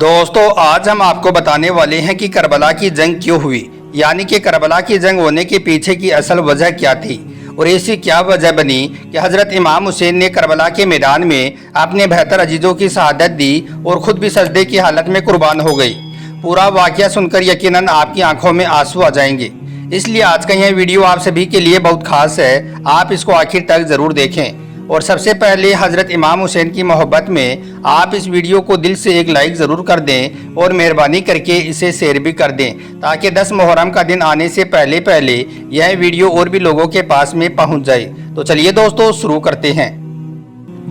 दोस्तों आज हम आपको बताने वाले हैं कि करबला की जंग क्यों हुई, यानी कि करबला की जंग होने के पीछे की असल वजह क्या थी और ऐसी क्या वजह बनी कि हज़रत इमाम हुसैन ने करबला के मैदान में अपने बेहतर अजीज़ों की शहादत दी और ख़ुद भी सजदे की हालत में कुर्बान हो गई। पूरा वाक़या सुनकर यकीनन आपकी आंखों में आंसू आ जाएंगे, इसलिए आज का यह वीडियो आप सभी के लिए बहुत खास है। आप इसको आखिर तक ज़रूर देखें। और सबसे पहले हज़रत इमाम हुसैन की मोहब्बत में आप इस वीडियो को दिल से एक लाइक ज़रूर कर दें और मेहरबानी करके इसे शेयर भी कर दें, ताकि 10 मुहर्रम का दिन आने से पहले पहले यह वीडियो और भी लोगों के पास में पहुंच जाए। तो चलिए दोस्तों शुरू करते हैं।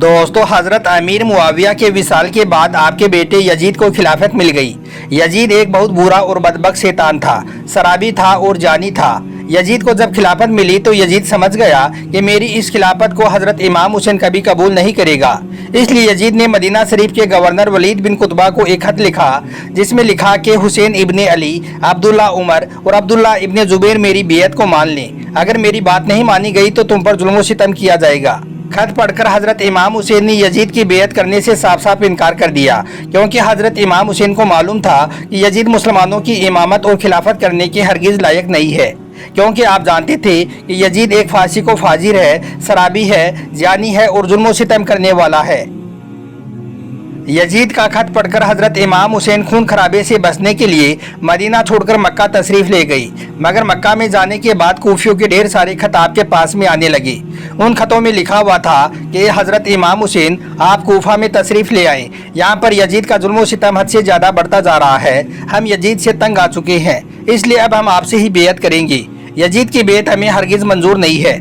दोस्तों हज़रत अमीर मुआविया के विसाल के बाद आपके बेटे यजीद को खिलाफत मिल गई। यजीद एक बहुत बुरा और बदबख्त शैतान था, शराबी था और जानी था। यजीद को जब खिलाफत मिली तो यजीद समझ गया कि मेरी इस खिलाफत को हज़रत इमाम हुसैन कभी कबूल नहीं करेगा। इसलिए यजीद ने मदीना शरीफ के गवर्नर वलीद बिन कुतबा को एक खत लिखा, जिसमें लिखा कि हुसैन इब्ने अली, अब्दुल्ला उमर और अब्दुल्ला इब्ने जुबैर मेरी बेयत को मान लें। अगर मेरी बात नहीं मानी गई तो तुम पर जुल्म सितम किया जाएगा। खत पढ़कर हज़रत इमाम हुसैन ने यजीद की बेयत करने से साफ साफ इनकार कर दिया, क्योंकि हज़रत इमाम हुसैन को मालूम था कि यजीद मुसलमानों की इमामत और खिलाफत करने के हरगिज़ लायक नहीं है, क्योंकि आप जानते थे कि यजीद एक फासिक व फाजिर है, शराबी है, जानी है और जुल्म सितम करने वाला है। यजीद का खत पढ़कर हज़रत इमाम हुसैन खून खराबे से बचने के लिए मदीना छोड़कर मक्का तशरीफ़ ले गई, मगर मक्का में जाने के बाद कूफियों के ढेर सारे खत आपके पास में आने लगे। उन खतों में लिखा हुआ था कि हज़रत इमाम हुसैन आप कूफा में तशरीफ़ ले आए, यहाँ पर यजीद का जुल्म सितम हद से ज़्यादा बढ़ता जा रहा है, हम यजीद से तंग आ चुके हैं, इसलिए अब हम आपसे ही बेयत करेंगे। यजीद की बेयत हमें हरगिज़ मंजूर नहीं है।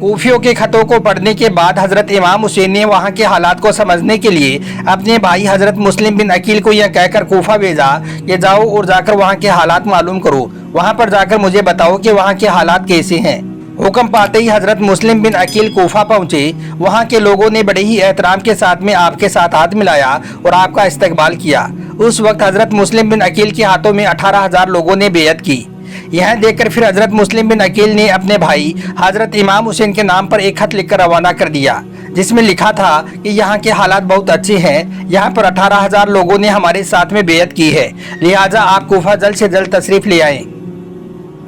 कूफियों के खतों को पढ़ने के बाद हज़रत इमाम हुसैन ने वहाँ के हालात को समझने के लिए अपने भाई हज़रत मुस्लिम बिन अकील को यह कहकर कूफा भेजा कि जाओ और जाकर वहाँ के हालात मालूम करो, वहाँ पर जाकर मुझे बताओ कि वहाँ के हालात कैसे हैं। हुक्म पाते ही हज़रत मुस्लिम बिन अकील कूफा पहुँचे। वहाँ के लोगों ने बड़े ही एहतराम के साथ में आपके साथ हाथ मिलाया और आपका इस्तकबाल किया। उस वक्त हज़रत मुस्लिम बिन अकील के हाथों में 18,000 लोगों ने बेयत की। यह देखकर फिर हज़रत मुस्लिम बिन अकील ने अपने भाई हज़रत इमाम हुसैन के नाम पर एक खत लिखकर रवाना कर दिया, जिसमें लिखा था कि यहाँ के हालात बहुत अच्छे हैं, यहाँ पर 18,000 लोगों ने हमारे साथ में बेयत की है, लिहाजा आप कूफा जल्द से जल्द तशरीफ़ ले आएँ।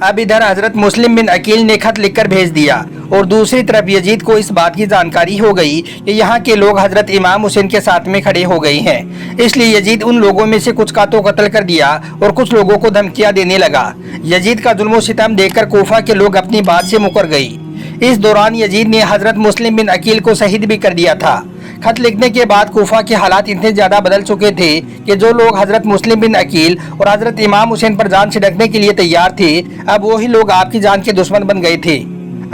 अब इधर हज़रत मुस्लिम बिन अकील ने खत लिखकर भेज दिया और दूसरी तरफ यजीद को इस बात की जानकारी हो गई कि यहाँ के लोग हज़रत इमाम हुसैन के साथ में खड़े हो गए हैं। इसलिए यजीद उन लोगों में से कुछ का तो कत्ल कर दिया और कुछ लोगों को धमकियाँ देने लगा। यजीद का जुल्म सितम देखकर कूफा के लोग अपनी बात से मुकर गई। इस दौरान यजीद ने हज़रत मुस्लिम बिन अकील को शहीद भी कर दिया था। खत लिखने के बाद कूफा के हालात इतने ज़्यादा बदल चुके थे कि जो लोग हज़रत मुस्लिम बिन अकील और हज़रत इमाम हुसैन पर जान छिड़कने के लिए तैयार थे, अब वही लोग आपकी जान के दुश्मन बन गए थे।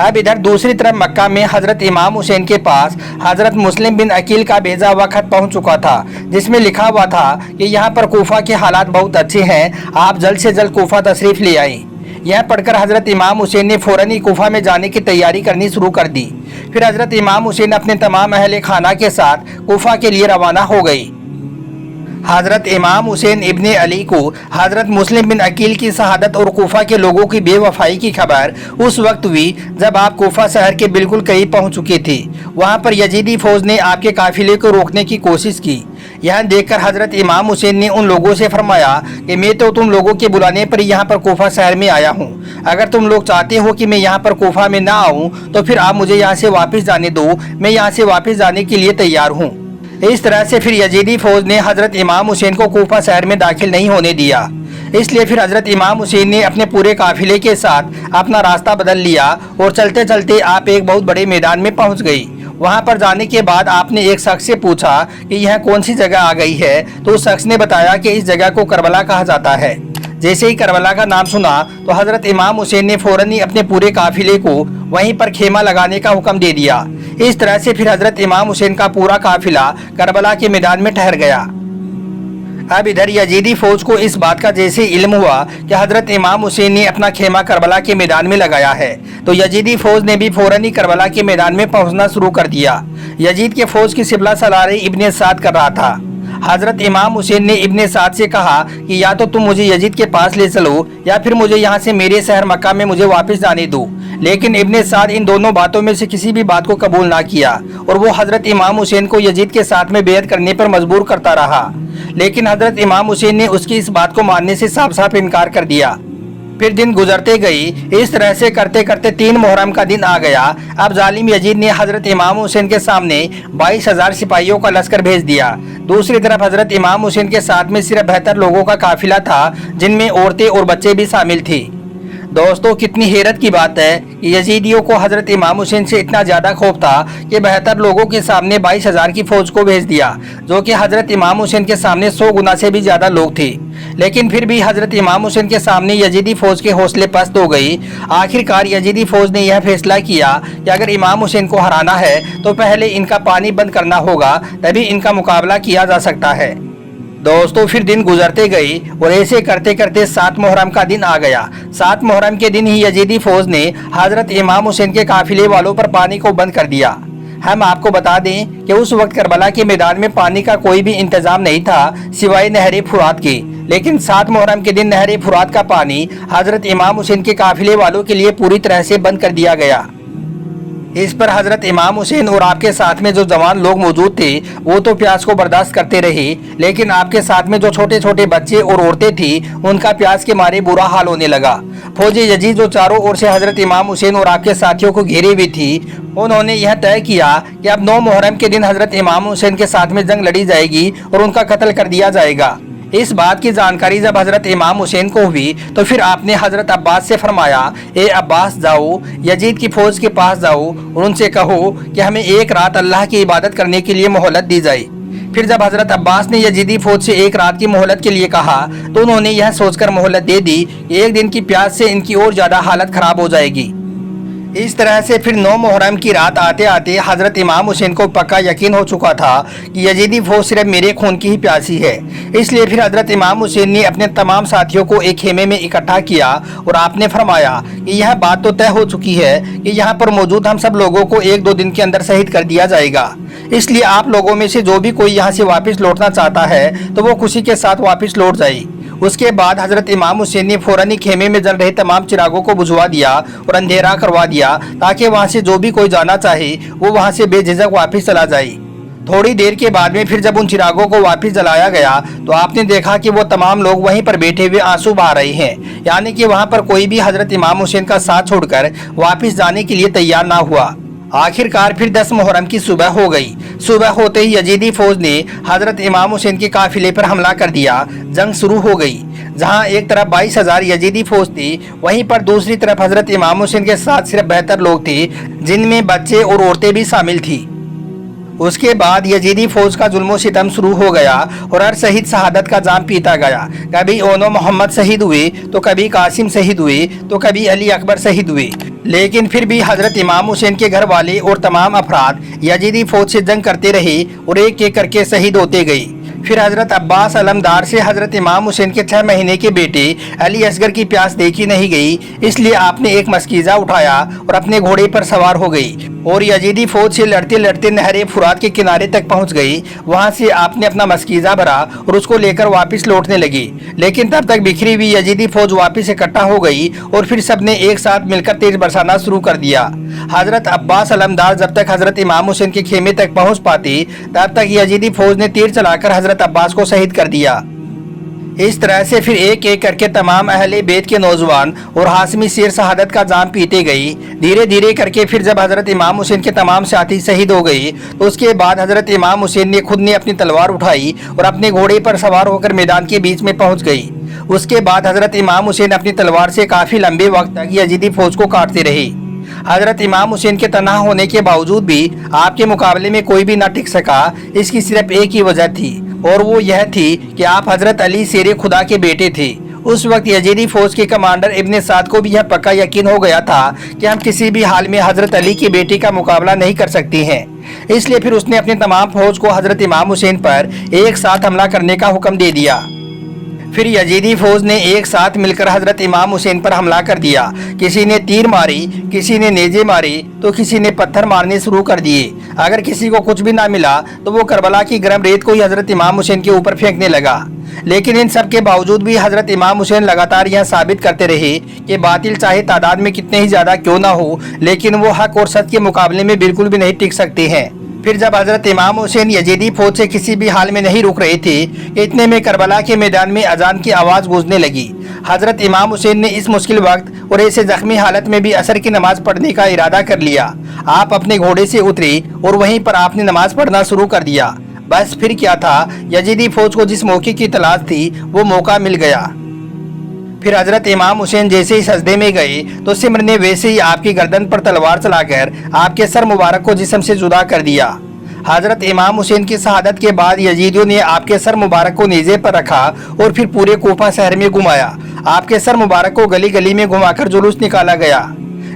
अब इधर दूसरी तरफ मक्का में हज़रत इमाम हुसैन के पास हज़रत मुस्लिम बिन अकील का भेजा हुआ खत पहुंच चुका था, जिसमें लिखा हुआ था कि यहाँ पर कूफा के हालात बहुत अच्छे हैं, आप जल्द से जल्द कूफा तशरीफ़ ले आएँ। यह पढ़कर हज़रत इमाम हुसैन ने फ़ौरन ही कूफा में जाने की तैयारी करनी शुरू कर दी। फिर हज़रत इमाम हुसैन अपने तमाम अहले खाना के साथ कूफा के लिए रवाना हो गई। हज़रत इमाम हुसैन इब्ने अली को हज़रत मुस्लिम बिन अकील की शहादत और कूफा के लोगों की बेवफाई की खबर उस वक्त हुई जब आप कूफा शहर के बिल्कुल करीब पहुंच चुके थे। वहां पर यजीदी फ़ौज ने आपके काफिले को रोकने की कोशिश की। यह देखकर हज़रत इमाम हुसैन ने उन लोगों से फरमाया कि मैं तो तुम लोगों के बुलाने पर यहाँ पर कूफा शहर में आया हूँ, अगर तुम लोग चाहते हो कि मैं यहाँ पर कूफा में ना आऊँ तो फिर आप मुझे यहाँ से वापस जाने दो, मैं यहाँ से वापस जाने के लिए तैयार हूँ। इस तरह से फिर यजीदी फ़ौज ने हज़रत इमाम हुसैन को कूफा शहर में दाखिल नहीं होने दिया। इसलिए फिर हज़रत इमाम हुसैन ने अपने पूरे काफिले के साथ अपना रास्ता बदल लिया और चलते चलते आप एक बहुत बड़े मैदान में पहुंच गई। वहां पर जाने के बाद आपने एक शख्स से पूछा कि यह कौन सी जगह आ गई है, तो उस शख्स ने बताया कि इस जगह को करबला कहा जाता है। जैसे ही करबला का नाम सुना तो हज़रत इमाम हुसैन ने फ़ौरन ही अपने पूरे काफिले को वहीं पर खेमा लगाने का हुक्म दे दिया। इस तरह से फिर हज़रत इमाम हुसैन का पूरा काफिला करबला के मैदान में ठहर गया। अब इधर यजीदी फ़ौज को इस बात का जैसे इल्म हुआ कि हज़रत इमाम हुसैन ने अपना खेमा करबला के मैदान में लगाया है, तो यजीदी फ़ौज ने भी फ़ौरन ही करबला के मैदान में पहुंचना शुरू कर दिया। यजीद के फ़ौज की सिबला सलार इब्ने साद कर रहा था। हज़रत इमाम हुसैन ने इब्ने साद से कहा कि या तो तुम मुझे यजीद के पास ले चलो या फिर मुझे यहाँ से मेरे शहर मक्का में मुझे वापस जाने दो, लेकिन इब्ने साद इन दोनों बातों में से किसी भी बात को कबूल ना किया और वो हजरत इमाम हुसैन को यजीद के साथ में बेयत करने पर मजबूर करता रहा। लेकिन हजरत इमाम हुसैन ने उसकी इस बात को मानने से साफ साफ इनकार कर दिया। फिर दिन गुजरते गई। इस तरह से करते करते 3 मुहर्रम का दिन आ गया। अब जालिम यजीद ने हजरत इमाम हुसैन के सामने 22,000 सिपाहियों का लश्कर भेज दिया। दूसरी तरफ हजरत इमाम हुसैन के साथ में सिर्फ 72 लोगों का काफिला था, जिनमें औरतें और बच्चे भी शामिल थे। दोस्तों, कितनी हैरत की बात है कि यजीदियों को हजरत इमाम हुसैन से इतना ज्यादा खौफ था कि 72 लोगों के सामने 22,000 की फौज को भेज दिया, जो कि हजरत इमाम हुसैन के सामने 100 गुना से भी ज्यादा लोग थे। लेकिन फिर भी हजरत इमाम हुसैन के सामने यजीदी फौज के हौसले पस्त हो गई। आखिरकार यजीदी फौज ने यह फैसला किया कि अगर इमाम हुसैन को हराना है तो पहले इनका पानी बंद करना होगा, तभी इनका मुकाबला किया जा सकता है। दोस्तों, फिर दिन गुजरते गए और ऐसे करते करते 7 मुहर्रम का दिन आ गया। 7 मुहर्रम के दिन ही यजीदी फौज ने हजरत इमाम हुसैन के काफिले वालों पर पानी को बंद कर दिया। हम आपको बता दें कि उस वक्त करबला के मैदान में पानी का कोई भी इंतजाम नहीं था सिवाय नहर फुरात के। लेकिन 7 मुहर्रम के दिन नहर फुरात का पानी हजरत इमाम हुसैन के काफिले वालों के लिए पूरी तरह से बंद कर दिया गया। इस पर हजरत इमाम हुसैन और आपके साथ में जो जवान लोग मौजूद थे वो तो प्यास को बर्दाश्त करते रहे, लेकिन आपके साथ में जो छोटे छोटे बच्चे और औरतें थी उनका प्यास के मारे बुरा हाल होने लगा। फौजी यजीद जो चारों ओर से हजरत इमाम हुसैन और आपके साथियों को घेरे हुई थी, उन्होंने यह तय किया कि अब 9 मुहर्रम के दिन हजरत इमाम हुसैन के साथ में जंग लड़ी जाएगी और उनका कत्ल कर दिया जाएगा। इस बात की जानकारी जब हजरत इमाम हुसैन को हुई तो फिर आपने हजरत अब्बास से फरमाया, ए अब्बास, जाओ यजीद की फौज के पास जाओ और उनसे कहो कि हमें एक रात अल्लाह की इबादत करने के लिए मोहलत दी जाए। फिर जब हजरत अब्बास ने यजीदी फौज से एक रात की मोहलत के लिए कहा तो उन्होंने यह सोचकर मोहलत दे दी कि एक दिन की प्यास से इनकी और ज्यादा हालत खराब हो जाएगी। इस तरह से फिर 9 मुहर्रम की रात आते आते हजरत इमाम हुसैन को पक्का यकीन हो चुका था कि यजीदी फौज सिर्फ मेरे खून की ही प्यासी है। इसलिए फिर हजरत इमाम हुसैन ने अपने तमाम साथियों को एक खेमे में इकट्ठा किया और आपने फरमाया कि यह बात तो तय हो चुकी है कि यहाँ पर मौजूद हम सब लोगों को 1-2 दिन के अंदर शहीद कर दिया जाएगा। इसलिए आप लोगों में से जो भी कोई यहाँ से वापस लौटना चाहता है तो वो खुशी के साथ वापस लौट जाए। उसके बाद हजरत इमाम हुसैन ने फौरन ही खेमे में जल रहे तमाम चिरागों को बुझवा दिया और अंधेरा करवा दिया, ताकि वहां से जो भी कोई जाना चाहे वो वहां से बेझिझक वापस चला जाए। थोड़ी देर के बाद में फिर जब उन चिरागों को वापस जलाया गया तो आपने देखा कि वो तमाम लोग वहीं पर बैठे हुए आंसू बहा रहे हैं, यानी कि वहां पर कोई भी हजरत इमाम हुसैन का साथ छोड़कर वापस जाने के लिए तैयार ना हुआ। आखिरकार फिर 10 मुहर्रम की सुबह हो गई। सुबह होते ही यजीदी फौज ने हजरत इमाम हुसैन के काफिले पर हमला कर दिया। जंग शुरू हो गई। जहां एक तरफ 22,000 यजीदी फौज थी, वहीं पर दूसरी तरफ हजरत इमाम हुसैन के साथ सिर्फ 72 लोग थे, जिनमें बच्चे और औरतें भी शामिल थी। उसके बाद यजीदी फौज का जुल्म सितम शुरू हो गया और हर शहीद शहादत का जाम पीता गया। कभी ओनो मोहम्मद शहीद हुए तो कभी कासिम शहीद हुए तो कभी अली अकबर शहीद हुए। लेकिन फिर भी हजरत इमाम हुसैन के घर वाले और तमाम अफराद यजीदी फौज से जंग करते रहे और एक एक करके शहीद होते गए। फिर हजरत अब्बास अलमदार से हजरत इमाम हुसैन के 6 महीने के बेटे अली असगर की प्यास देखी नहीं गई, इसलिए आपने एक मस्कीजा उठाया और अपने घोड़े पर सवार हो गई और यजीदी फौज से लड़ते लड़ते नहर फुरात के किनारे तक पहुंच गई। वहां से आपने अपना मस्कीजा भरा और उसको लेकर वापस लौटने लगी। लेकिन तब तक बिखरी हुई यजीदी फौज वापस इकट्ठा हो गई और फिर सबने एक साथ मिलकर तेज बरसाना शुरू कर दिया। हजरत अब्बास अलमदार जब तक हजरत इमाम हुसैन के खेमे तक पहुंच पाते, तब तक यजीदी फौज ने तीर चलाकर हजरत अब्बास को शहीद कर दिया। इस तरह से फिर एक एक करके तमाम अहले बैत के नौजवान और हाशमी शेर शहादत का जाम पीते गई। धीरे धीरे करके फिर जब हजरत इमाम हुसैन के तमाम साथी शहीद हो गए तो उसके बाद हजरत इमाम हुसैन ने खुद ने अपनी तलवार उठाई और अपने घोड़े पर सवार होकर मैदान के बीच में पहुंच गई। उसके बाद हजरत इमाम हुसैन अपनी तलवार से काफी लंबे वक्त तक यजीदी फौज को काटते रहे। हजरत इमाम हुसैन के तनहा होने के बावजूद भी आपके मुकाबले में कोई भी ना टिक सका। इसकी सिर्फ एक ही वजह थी और वो यह थी कि आप हजरत अली शेर खुदा के बेटे थे। उस वक्त यजीदी फौज के कमांडर इब्ने साद को भी यह पक्का यकीन हो गया था कि हम किसी भी हाल में हजरत अली की बेटी का मुकाबला नहीं कर सकते हैं। इसलिए फिर उसने अपने तमाम फौज को हजरत इमाम हुसैन पर एक साथ हमला करने का हुक्म दे दिया। फिर यजीदी फौज ने एक साथ मिलकर हजरत इमाम हुसैन पर हमला कर दिया। किसी ने तीर मारी, किसी ने नेजे मारी तो किसी ने पत्थर मारने शुरू कर दिए। अगर किसी को कुछ भी ना मिला तो वो करबला की गर्म रेत को ही हजरत इमाम हुसैन के ऊपर फेंकने लगा। لیکن ان سب کے باوجود بھی حضرت امام حسین لگاتار یہ ثابت کرتے رہے کہ باطل چاہے تعداد میں کتنے ہی زیادہ کیوں نہ ہو لیکن وہ حق اور سچ کے مقابلے میں بالکل بھی نہیں ٹک سکتے ہیں۔ پھر جب حضرت امام حسین یزیدی فوج سے کسی بھی حال میں نہیں رک رہے تھے، اتنے میں کربلا کے میدان میں اذان کی آواز گونجنے لگی۔ حضرت امام حسین نے اس مشکل وقت اور ایسے زخمی حالت میں بھی عصر کی نماز پڑھنے کا ارادہ کر لیا۔ آپ اپنے گھوڑے سے اترے اور وہیں پر آپ نے نماز پڑھنا شروع کر دیا۔ بس پھر کیا تھا، یزیدی فوج کو جس موقع کی تلاش تھی وہ موقع مل گیا۔ پھر حضرت امام حسین جیسے ہی سجدے میں گئے تو سمر نے ویسے ہی آپ کی گردن پر تلوار چلا کر آپ کے سر مبارک کو جسم سے جدا کر دیا۔ حضرت امام حسین کی شہادت کے بعد یزیدیوں نے آپ کے سر مبارک کو نیزے پر رکھا اور پھر پورے کوفہ شہر میں گھمایا۔ آپ کے سر مبارک کو گلی گلی میں گھما کر جلوس نکالا گیا۔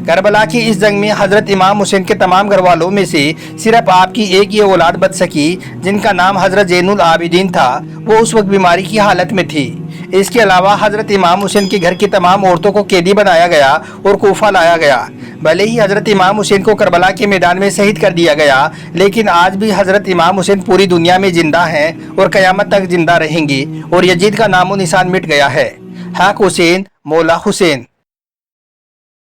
کربلا کی اس جنگ میں حضرت امام حسین کے تمام گھر والوں میں سے صرف آپ کی ایک ہی اولاد بچ سکی جن کا نام حضرت زین العابدین تھا۔ وہ اس وقت بیماری کی حالت میں تھی۔ اس کے علاوہ حضرت امام حسین کے گھر کی تمام عورتوں کو قیدی بنایا گیا اور کوفہ لایا گیا۔ بھلے ہی حضرت امام حسین کو کربلا کے میدان میں شہید کر دیا گیا لیکن آج بھی حضرت امام حسین پوری دنیا میں زندہ ہیں اور قیامت تک زندہ رہیں گے اور یزید کا نام و نشان مٹ گیا ہے۔ حق حسین مولا حسین۔